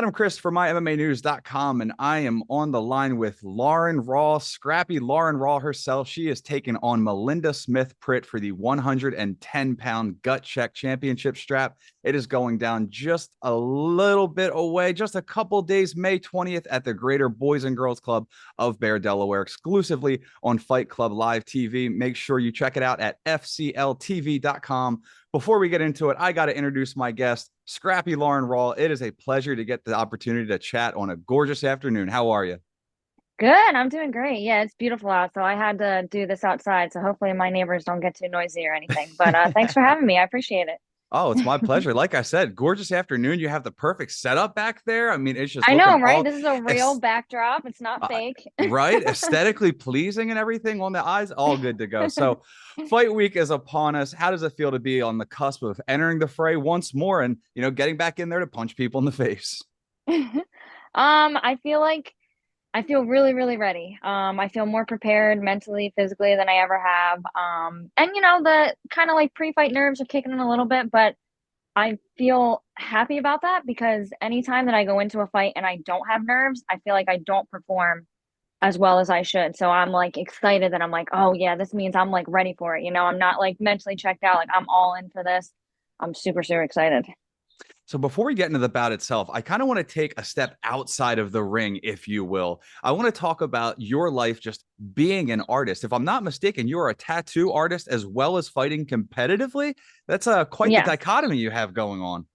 Adam Chris for MyMMAnews.com, and I am on the line with Lauren Rawle, Scrappy Lauren Rawle herself. She is taking on Melinda Smith-Pritt for the 110-pound gut check championship strap. It is going down just a little bit away, just a couple days, May 20th at the Greater Boys and Girls Club of Bear, Delaware, exclusively on Fight Club Live TV. Make sure you check it out at FCLTV.com. Before we get into it, I got to introduce my guest, Scrappy Lauren Rawle. It is a pleasure to get the opportunity to chat on a gorgeous afternoon. How are you? Good. I'm doing great. Yeah, it's beautiful out, so I had to do this outside. So hopefully my neighbors don't get too noisy or anything. But thanks for having me. I appreciate Oh, it's my it. pleasure. Like I said, gorgeous afternoon. You have the perfect setup back there. I mean, it's just I looking know, right? all This is a real backdrop. It's not uh, fake. right, aesthetically pleasing and everything on the eyes, all good to go. So, fight week is upon us. How does it feel to be on the cusp of entering the fray once more and getting back in there to punch people in the face? I feel like I feel really, really ready. I feel more prepared mentally, physically than I ever have. And the kind of like pre-fight nerves are kicking in a little bit, but I feel happy about that because anytime that I go into a fight and I don't have nerves, I feel like I don't perform as well as I should. So I'm like excited that I'm like, oh yeah, this means I'm like ready for it. I'm not like mentally checked out. Like I'm all in for this. I'm super, super excited. So before we get into the bout itself, I kind of want to take a step outside of the ring, if you will. I want to talk about your life just being an artist. If I'm not mistaken, you're a tattoo artist as well as fighting competitively. That's quite the Yes. dichotomy you have going on.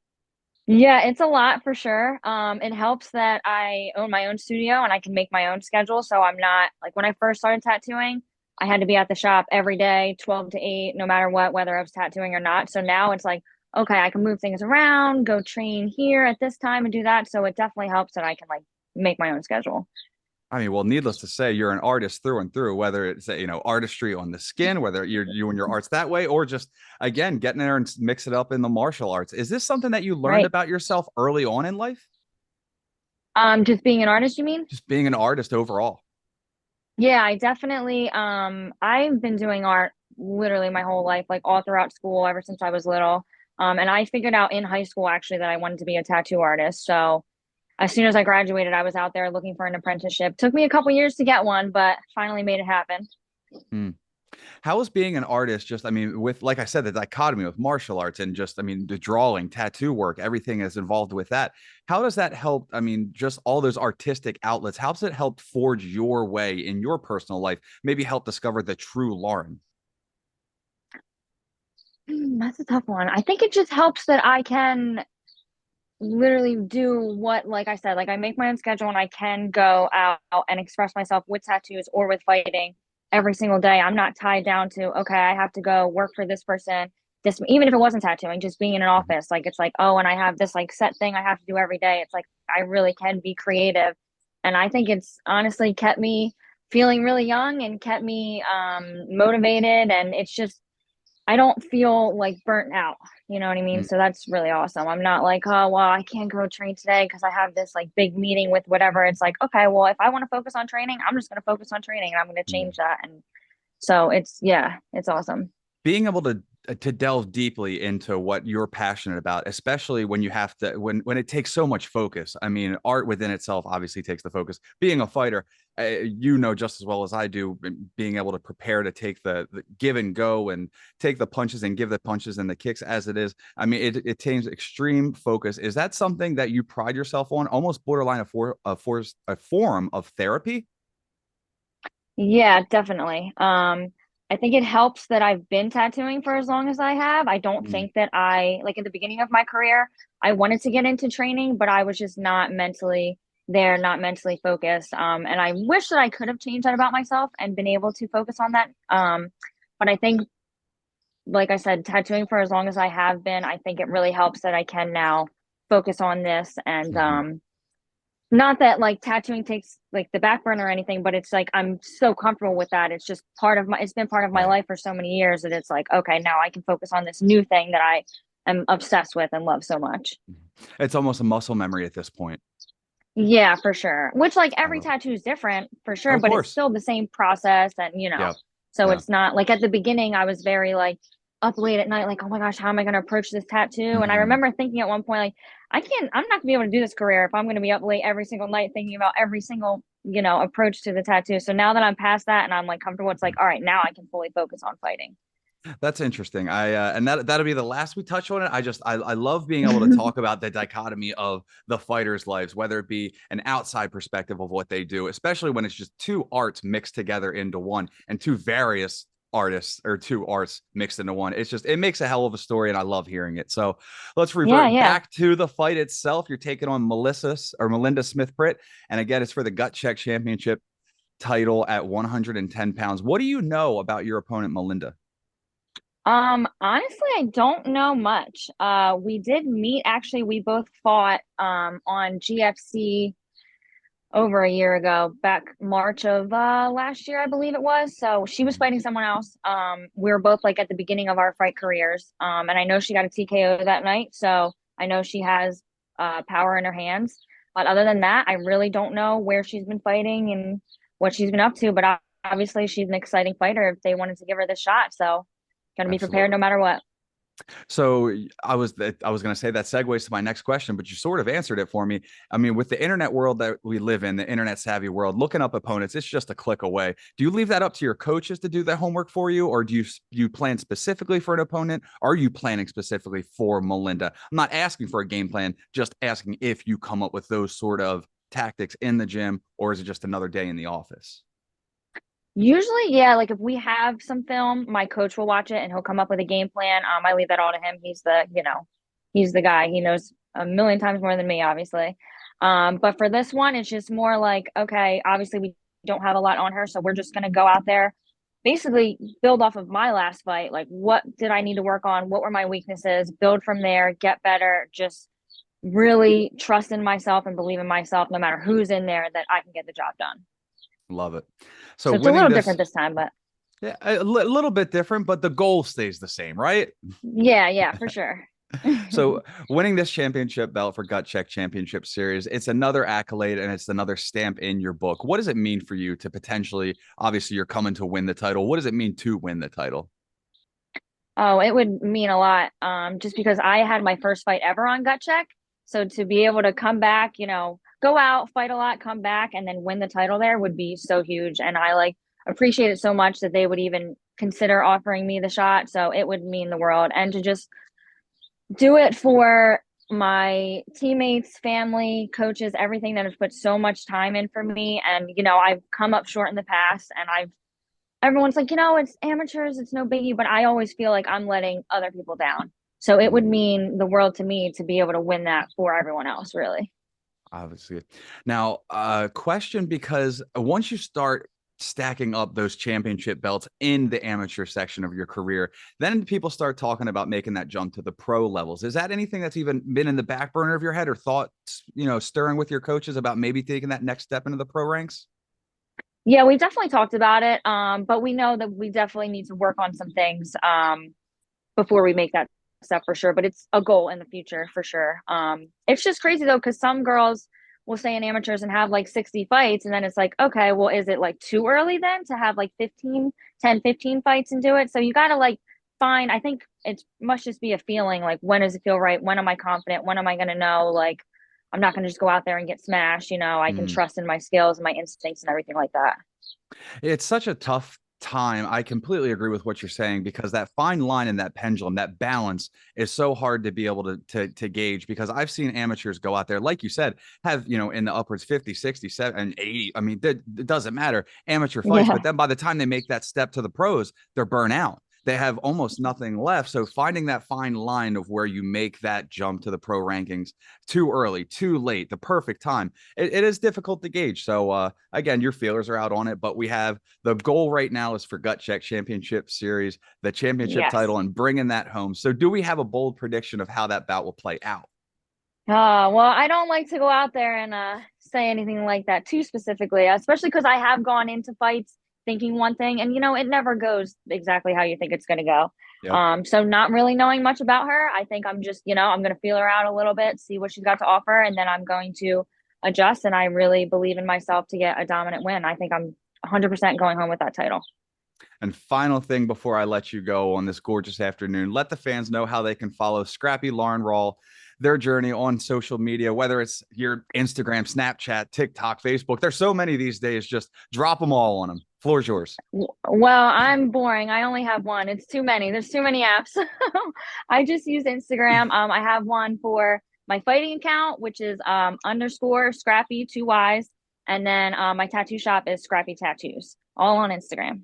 Yeah, it's a lot for sure. It helps that I own my own studio and I can make my own schedule. So I'm not like when I first started tattooing, I had to be at the shop every day, 12 to 8, no matter what, whether I was tattooing or not. So now it's like, okay, I can move things around, go train here at this time and do that. So it definitely helps that I can like make my own schedule. I mean, well, needless to say, you're an artist through and through, whether it's artistry on the skin, whether you're doing your arts that way, or just again getting there and mix it up in the martial arts. Is this something that you learned Right. about yourself early on in life? Just being an artist, you mean? Just being an artist overall. Yeah, I definitely I've been doing art literally my whole life, like all throughout school ever since I was little. And I figured out in high school actually that I wanted to be a tattoo artist. So as soon as I graduated, I was out there looking for an apprenticeship. Took me a couple years to get one, but finally made it happen. Hmm. How is being an artist just, I mean, with, like I said, the dichotomy with martial arts and just, I mean, the drawing, tattoo work, everything is involved with that. How does that help? I mean, just all those artistic outlets, how does it help forge your way in your personal life? Maybe help discover the true Lauren? That's a tough one. I think it just helps that I can literally do what, like I said, like I make my own schedule and I can go out and express myself with tattoos or with fighting every single day. I'm not tied down to, okay, I have to go work for this person. This, even if it wasn't tattooing, just being in an office, like it's like, oh, and I have this like set thing I have to do every day. It's like I really can be creative. And I think it's honestly kept me feeling really young and kept me motivated. And it's just I don't feel like burnt out. You know what I mean? Mm, So that's really awesome. I'm not like, oh, well, I can't go train today because I have this like big meeting with whatever. It's like, okay, well, if I want to focus on training, I'm just going to focus on training and I'm going to mm. change that. And so yeah, it's awesome. Being able to delve deeply into what you're passionate about, especially when you have to when it takes so much focus. I mean, art within itself obviously takes the focus. Being a fighter, just as well as I do, being able to prepare to take the give and go and take the punches and give the punches and the kicks as it is. I mean, it takes extreme focus. Is that something that you pride yourself on? Almost borderline a form of therapy. Yeah, definitely. I think it helps that I've been tattooing for as long as I have. I don't Mm, think that I, like in the beginning of my career, I wanted to get into training, but I was just not mentally there, not mentally focused. And I wish that I could have changed that about myself and been able to focus on that. But I think, like I said, tattooing for as long as I have been, I think it really helps that I can now focus on this and mhm. not that like tattooing takes like the back burner or anything, but it's like I'm so comfortable with that. It's just it's been part of my Right. life for so many years that it's like, okay, now I can focus on this new thing that I am obsessed with and love so much. It's almost a muscle memory at this point. Yeah, for sure. Which like I every love it. tattoo is different for sure, Of but it's course. still the same process and Yeah. so Yeah. it's not like at the beginning I was very like up late at night, like, oh my gosh, how am I going to approach this tattoo? And I Mhm. remember thinking at one point, like, I'm not going to be able to do this career if I'm going to be up late every single night thinking about every single, approach to the tattoo. So now that I'm past that and I'm like comfortable, it's like, all right, now I can fully focus on fighting. That's interesting. And that'll be the last we touch on it. I love being able to talk about the dichotomy of the fighters' lives, whether it be an outside perspective of what they do, especially when it's just two arts mixed together into one and two various artists or two arts mixed into one. It makes a hell of a story, and I love hearing it. So let's Yeah, revert yeah. back to the fight itself. You're taking on Melinda Smith Pritt, and again, it's for the Gut Check Championship title at 110 pounds. What do you know about your opponent, Melinda? Honestly, I don't know much. We did meet actually, we both fought on GFC over a year ago, back March of last year, I believe it was. So she was fighting someone else. We were both like at the beginning of our fight careers. And I know she got a TKO that night, so I know she has power in her hands. But other than that, I really don't know where she's been fighting and what she's been up to. But obviously, she's an exciting fighter if they wanted to give her the shot. So, gonna be prepared no Absolutely. matter what. So I was going to say that segues to my next question, but you sort of answered it for me. I mean, with the internet world that we live in, the internet savvy world, looking up opponents, it's just a click away. Do you leave that up to your coaches to do that homework for you, or do you plan specifically for an opponent? Are you planning specifically for Melinda? I'm not asking for a game plan, just asking if you come up with those sort of tactics in the gym, or is it just another day in the office? Usually, yeah, like if we have some film, my coach will watch it and he'll come up with a game plan. I leave that all to him. He's the guy. He knows a million times more than me, obviously. But for this one, it's just more like, okay, obviously we don't have a lot on her, so we're just gonna go out there, basically build off of my last fight. Like, what did I need to work on? What were my weaknesses? Build from there, get better, just really trust in myself and believe in myself, no matter who's in there, that I can get the job done. Love it. So So it's a winning little this, different this time, but yeah, little bit different, but the goal stays the same, right? yeah, yeah, for sure. So winning this championship belt for Gut Check Championship Series, it's another accolade and it's another stamp in your book. What does it mean for you to potentially, obviously, you're coming to win the title. What does it mean to win the title? Oh, it would mean a lot. Just because I had my first fight ever on gut check. So to be able to come back, go out, fight a lot, come back, and then win the title there would be so huge. And I like appreciate it so much that they would even consider offering me the shot. So it would mean the world. And to just do it for my teammates, family, coaches, everything that has put so much time in for me. And, I've come up short in the past and everyone's like, it's amateurs, it's no biggie, but I always feel like I'm letting other people down. So it would Mm, mean the world to me to be able to win that for everyone else, really. obviously. Now, question because once you start stacking up those championship belts in the amateur section of your career, then people start talking about making that jump to the pro levels. Is that anything that's even been in the back burner of your head or thoughts, stirring with your coaches about maybe taking that next step into the pro ranks? Yeah, we definitely talked about it. But we know that we definitely need to work on some things before we make that step for sure. But it's a goal in the future for sure. It's just crazy though, because some girls will stay in amateurs and have like 60 fights, and then it's like, okay, well, is it like too early then to have like 15 fights and do it? So you gotta like find, I think it must just be a feeling, like when does it feel right? When am I confident? When am I gonna know like I'm not gonna just go out there and get smashed, I can Mm. trust in my skills and my instincts and everything like that. It's such a tough time. I completely agree with what you're saying because that fine line and that pendulum, that balance is so hard to be able to gauge because I've seen amateurs go out there, like you said, have, in the upwards 50, 60, 70, and 80. I mean, it doesn't matter, amateur fights, but Yeah. then by the time they make that step to the pros, they're burnt out. They have almost nothing left. So finding that fine line of where you make that jump to the pro rankings too early, too late, the perfect time, it is difficult to gauge. So again, your feelers are out on it, but we have the goal right now is for Gut Check Championship Series, the championship Yes. title, and bringing that home. So do we have a bold prediction of how that bout will play out? Well, I don't like to go out there and say anything like that too specifically, especially because I have gone into fights thinking one thing, and it never goes exactly how you think it's going to go. Yep. So not really knowing much about her, I think I'm just, I'm going to feel her out a little bit, see what she's got to offer, and then I'm going to adjust. And I really believe in myself to get a dominant win. I think I'm 100% going home with that title. And final thing before I let you go on this gorgeous afternoon, let the fans know how they can follow Scrappy, Lauren Rawle, their journey on social media, whether it's your Instagram, Snapchat, TikTok, Facebook. There's so many these days. Just drop them all on them. Floor's yours. Well, I'm boring. I only have one. It's too many. There's too many apps. I just use Instagram. I have one for my fighting account, which is underscore Scrappy, two Y's. And then my tattoo shop is Scrappy Tattoos, all on Instagram.